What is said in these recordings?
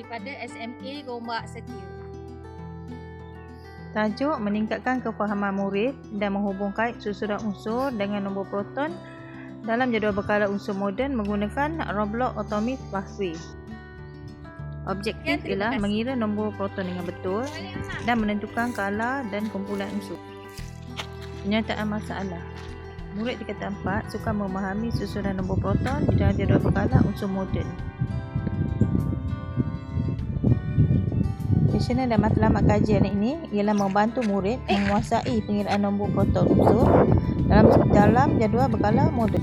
daripada SMA Gombak Setia. Tajuk meningkatkan kefahaman murid dan menghubungkan susunan unsur dengan nombor proton dalam jadual berkala unsur moden menggunakan Roblot Atomic Pathway. Objektif ialah mengira nombor proton dengan betul dan menentukan kala dan kumpulan unsur. Penyataan masalah. Murid tingkatan 4 sukar memahami susunan nombor proton di dalam jadual berkala unsur moden. Kuesioner dan matlamat kajian ini ialah membantu murid menguasai pengiraan nombor proton unsur dalam jadual berkala moden.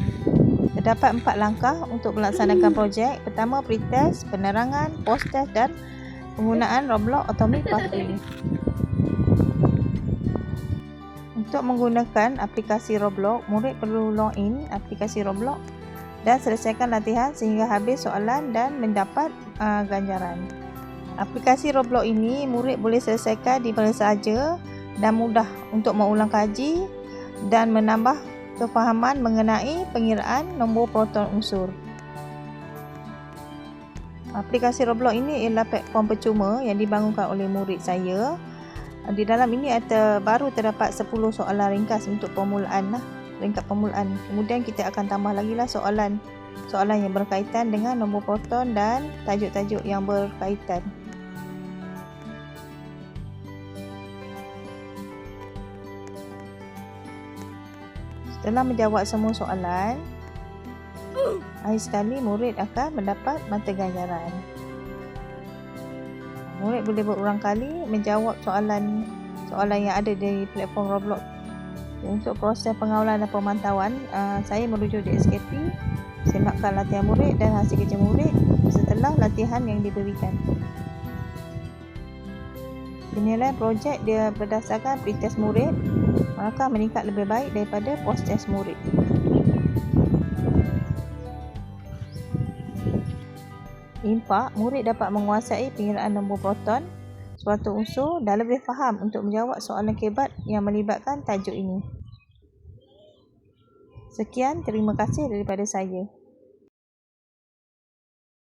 Terdapat 4 langkah untuk melaksanakan projek. Pertama, pretest, penerangan, post-test dan penggunaan Roblot Atomic Pathway. Untuk menggunakan aplikasi Roblot, murid perlu login aplikasi Roblot dan selesaikan latihan sehingga habis soalan dan mendapat ganjaran. Aplikasi Roblot ini murid boleh selesaikan di mana sahaja dan mudah untuk mengulang kaji dan menambah kefahaman mengenai pengiraan nombor proton unsur. Aplikasi Roblot ini ialah platform percuma yang dibangunkan oleh murid saya. Di dalam ini baru terdapat 10 soalan ringkas untuk ringkas permulaan. Kemudian kita akan tambah lagi lah soalan yang berkaitan dengan nombor proton dan tajuk-tajuk yang berkaitan. Setelah menjawab semua soalan, akhir sekali murid akan mendapat mata ganjaran. Murid boleh berulang kali menjawab soalan yang ada di platform Roblot. Untuk proses pengawalan dan pemantauan, saya merujuk di SKP, semakkan latihan murid dan hasil kerja murid setelah latihan yang diberikan. Penilaian projek dia berdasarkan pretest murid, maka meningkat lebih baik daripada post-test murid. Impak, murid dapat menguasai pengiraan nombor proton suatu unsur dan lebih faham untuk menjawab soalan kebat yang melibatkan tajuk ini. Sekian, terima kasih daripada saya.